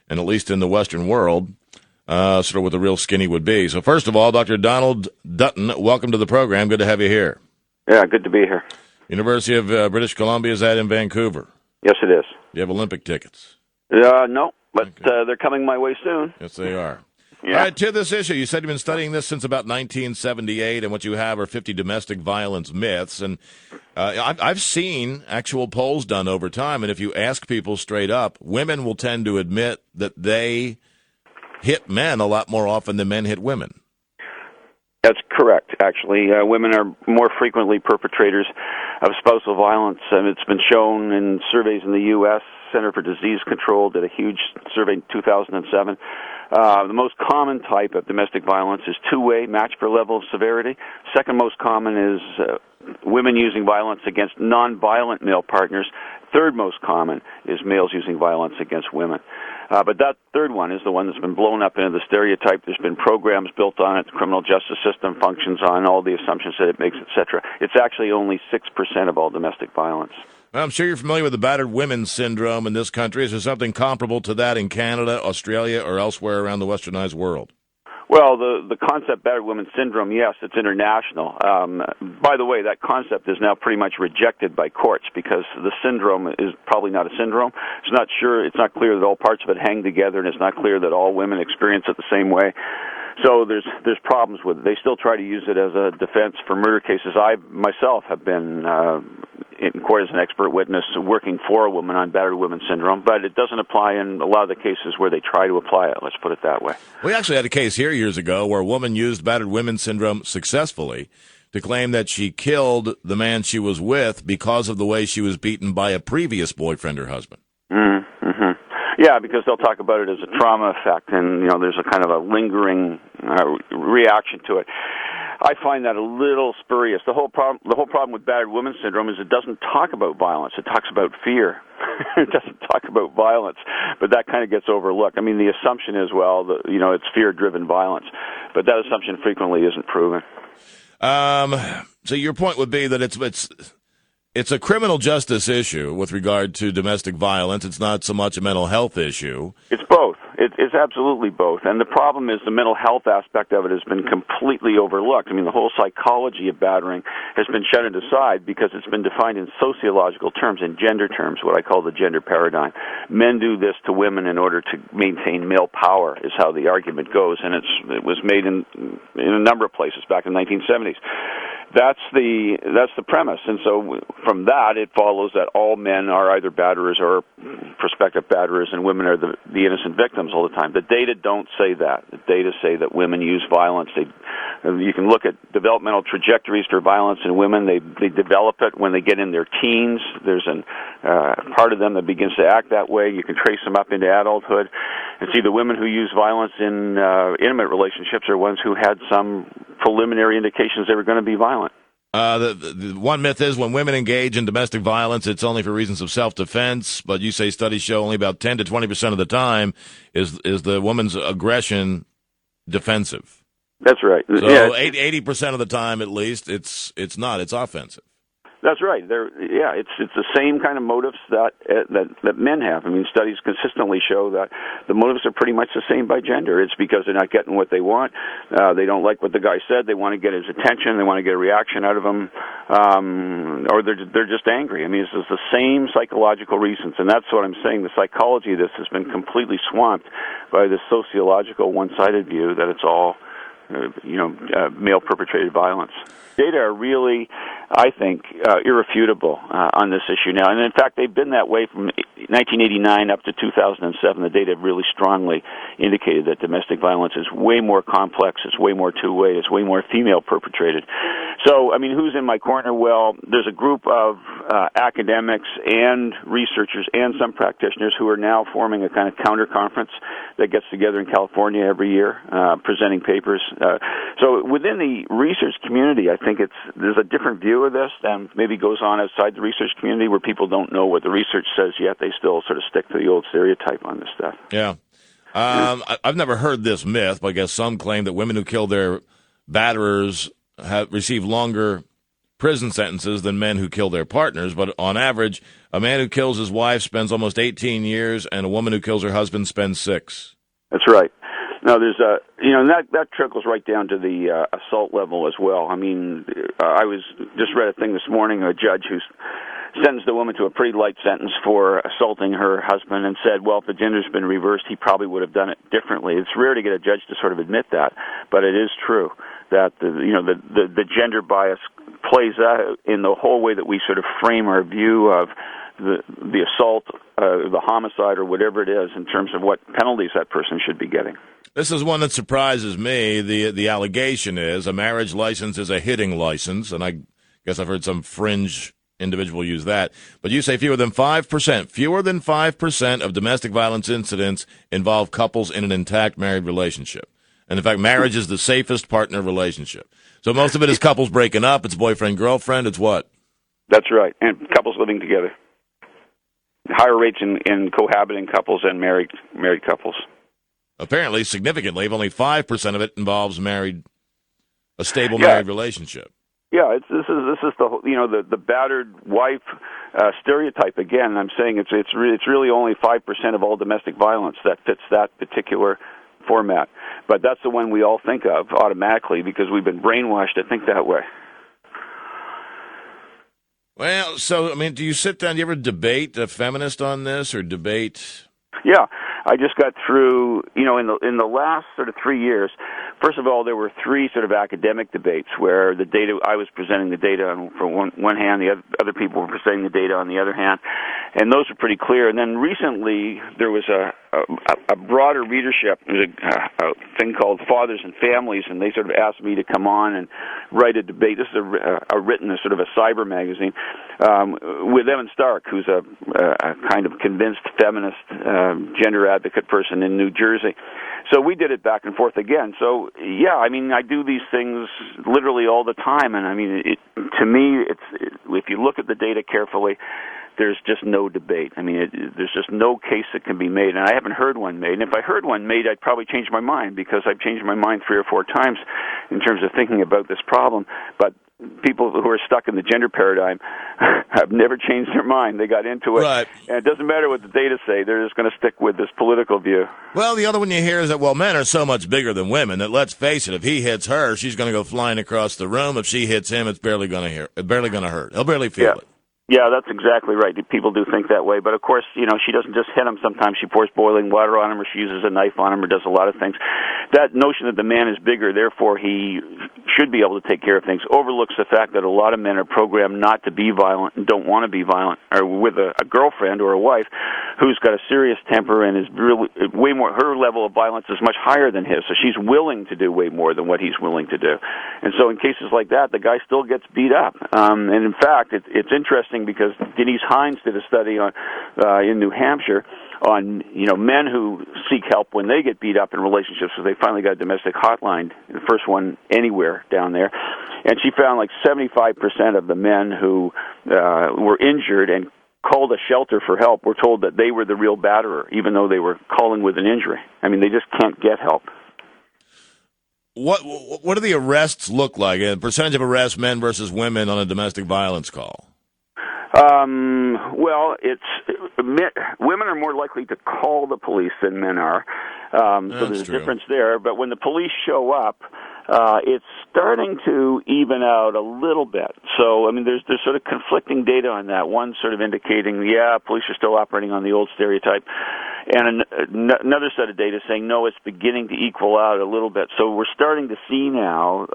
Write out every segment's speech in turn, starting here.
and at least in the Western world, sort of what the real skinny would be. So first of all, Dr. Donald Dutton, welcome to the program. Good to have you here. Yeah, good to be here. University of British Columbia, is that in Vancouver? Yes, it is. You have Olympic tickets? No, but Okay. they're coming my way soon. Yes, they are. Yeah. All right, to this issue, you said you've been studying this since about 1978, and what you have are 50 domestic violence myths. And I've seen actual polls done over time, and if you ask people straight up, women will tend to admit that they hit men a lot more often than men hit women. That's correct, actually. Women are more frequently perpetrators of spousal violence, and it's been shown in surveys in the U.S. Center for Disease Control did a huge survey in 2007. The most common type of domestic violence is two-way, match for level of severity. Second most common is women using violence against non-violent male partners. Third most common is males using violence against women. But that third one is the one that's been blown up into the stereotype. There's been programs built on it. The criminal justice system functions on all the assumptions that it makes, etc. It's actually only 6% of all domestic violence. Well, I'm sure you're familiar with the battered women syndrome in this country. Is there something comparable to that in Canada, Australia, or elsewhere around the westernized world? Well, the concept battered women syndrome, yes, it's international. By the way, that concept is now pretty much rejected by courts because the syndrome is probably not a syndrome. It's not clear that all parts of it hang together, and it's not clear that all women experience it the same way. So there's problems with it. They still try to use it as a defense for murder cases. I myself have been in court as an expert witness working for a woman on battered women syndrome, but it doesn't apply in a lot of the cases where they try to apply it, let's put it that way. We actually had a case here years ago where a woman used battered women syndrome successfully to claim that she killed the man she was with because of the way she was beaten by a previous boyfriend or husband. Mm-hmm. Yeah, because they'll talk about it as a trauma effect, and there's a kind of a lingering reaction to it. I find that a little spurious. The whole problem with battered women syndrome is it doesn't talk about violence. It talks about fear. It doesn't talk about violence, but that kind of gets overlooked. I mean, the assumption is, it's fear-driven violence, but that assumption frequently isn't proven. So your point would be that it's a criminal justice issue with regard to domestic violence. It's not so much a mental health issue. It's both. It's absolutely both. And the problem is the mental health aspect of it has been completely overlooked. I mean, the whole psychology of battering has been shut aside because it's been defined in sociological terms, in gender terms, what I call the gender paradigm. Men do this to women in order to maintain male power is how the argument goes. And it was made in a number of places back in the 1970s. That's the premise, and so from that it follows that all men are either batterers or prospective batterers, and women are the innocent victims all the time. The data don't say that. The data say that women use violence. You can look at developmental trajectories for violence in women. They develop it when they get in their teens. There's part of them that begins to act that way. You can trace them up into adulthood, and see the women who use violence in intimate relationships are ones who had some preliminary indications they were going to be violent. The one myth is when women engage in domestic violence, it's only for reasons of self-defense, but you say studies show only about 10 to 20% of the time is the woman's aggression defensive. That's right. So yeah. 80% of the time, at least, it's not. It's offensive. That's right. It's the same kind of motives that men have. I mean, studies consistently show that the motives are pretty much the same by gender. It's because they're not getting what they want. They don't like what the guy said. They want to get his attention. They want to get a reaction out of him, or they're just angry. I mean, it's the same psychological reasons, and that's what I'm saying. The psychology of this has been completely swamped by the sociological one-sided view that it's all male-perpetrated violence. Data are really, I think, irrefutable on this issue now. And in fact, they've been that way from 1989 up to 2007. The data really strongly indicated that domestic violence is way more complex, it's way more two-way, it's way more female-perpetrated. So, I mean, who's in my corner? Well, there's a group of academics and researchers and some practitioners who are now forming a kind of counter-conference that gets together in California every year, presenting papers. So within the research community, I think there's a different view of this than maybe goes on outside the research community where people don't know what the research says yet. They still sort of stick to the old stereotype on this stuff. Yeah. I've never heard this myth, but I guess some claim that women who kill their batterers receive longer prison sentences than men who kill their partners, but on average, a man who kills his wife spends almost 18 years, and a woman who kills her husband spends 6. That's right. No, there's and that trickles right down to the assault level as well. I mean, I just read a thing this morning, a judge who's sentenced a woman to a pretty light sentence for assaulting her husband and said, well, if the gender's been reversed, he probably would have done it differently. It's rare to get a judge to sort of admit that, but it is true that the gender bias plays out in the whole way that we sort of frame our view of the assault, the homicide, or whatever it is in terms of what penalties that person should be getting. This is one that surprises me. The allegation is a marriage license is a hitting license, and I guess I've heard some fringe individual use that. But you say fewer than 5% of domestic violence incidents involve couples in an intact married relationship. And in fact, marriage is the safest partner relationship. So most of it is couples breaking up. It's boyfriend, girlfriend. It's what? That's right. And couples living together. Higher rates in cohabiting couples and married couples. Apparently, significantly, if only 5% of it involves a stable married relationship. Yeah, this is the battered wife stereotype again. I'm saying it's really only 5% of all domestic violence that fits that particular format, but that's the one we all think of automatically because we've been brainwashed to think that way. Well, so I mean, do you sit down? Do you ever debate a feminist on this or debate? Yeah, I just got through, in the last sort of 3 years, first of all, there were 3 sort of academic debates where the data, I was presenting the data on one hand, the other people were presenting the data on the other hand, and those were pretty clear. And then recently, there was a broader readership. There's a thing called Fathers and Families, and they sort of asked me to come on and write a debate. This is a sort of a cyber magazine with Evan Stark, who's a kind of convinced feminist gender advocate person in New Jersey. So we did it back and forth again. So, yeah, I mean, I do these things literally all the time. And, I mean, to me, if you look at the data carefully, there's just no debate. I mean, there's just no case that can be made. And I haven't heard one made. And if I heard one made, I'd probably change my mind because I've changed my mind 3 or 4 times in terms of thinking about this problem. But people who are stuck in the gender paradigm have never changed their mind. They got into it. Right. And it doesn't matter what the data say. They're just going to stick with this political view. Well, the other one you hear is that, well, men are so much bigger than women that, let's face it, if he hits her, she's going to go flying across the room. If she hits him, it's barely going to hurt. He'll barely feel it. Yeah, that's exactly right. People do think that way. But, of course, she doesn't just hit him. Sometimes she pours boiling water on him or she uses a knife on him or does a lot of things. That notion that the man is bigger, therefore he should be able to take care of things, overlooks the fact that a lot of men are programmed not to be violent and don't want to be violent, or with a girlfriend or a wife who's got a serious temper and is really way more, her level of violence is much higher than his, so she's willing to do way more than what he's willing to do. And so in cases like that, the guy still gets beat up. And in fact, it's interesting because Denise Hines did a study in New Hampshire on men who seek help when they get beat up in relationships. So they finally got a domestic hotline, the first one anywhere down there, and she found like 75% of the men who were injured and called a shelter for help were told that they were the real batterer, even though they were calling with an injury. I mean, they just can't get help. What do the arrests look like? A percentage of arrests, men versus women, on a domestic violence call? Well, women are more likely to call the police than men are. So there's a difference there. But when the police show up, it's starting to even out a little bit. So, I mean, there's sort of conflicting data on that. One sort of indicating, police are still operating on the old stereotype. And another set of data saying, no, it's beginning to equal out a little bit. So we're starting to see now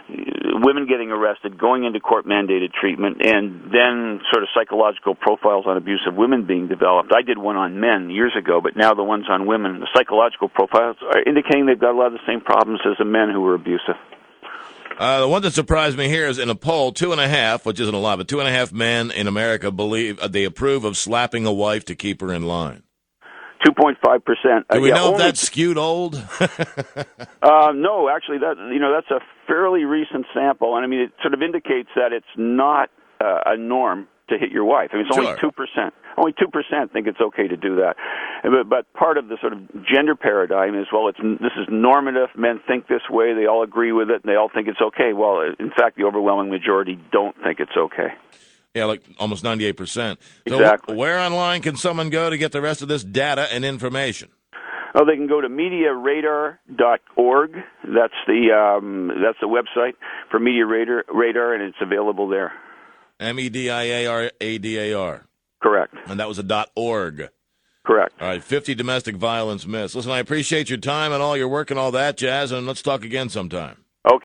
women getting arrested, going into court-mandated treatment, and then sort of psychological profiles on abusive women being developed. I did one on men years ago, but now the ones on women, the psychological profiles are indicating they've got a lot of the same problems as the men who were abusive. The one that surprised me here is in a poll, 2.5, which isn't a lot, but 2.5 men in America believe they approve of slapping a wife to keep her in line. 2.5%. Do we know if that's skewed old? No, actually, that's a fairly recent sample, and I mean it sort of indicates that it's not a norm to hit your wife. I mean, it's only 2%. Only 2% think it's okay to do that. But part of the sort of gender paradigm is, well, this is normative. Men think this way. They all agree with it, and they all think it's okay. Well, in fact, the overwhelming majority don't think it's okay. Yeah, like almost 98%. So exactly. Where online can someone go to get the rest of this data and information? Oh, they can go to MediaRadar.org. That's the website for Media Radar, and it's available there. MEDIARADAR. Correct. And that was a .org. Correct. All right, 50 domestic violence myths. Listen, I appreciate your time and all your work and all that jazz, and let's talk again sometime.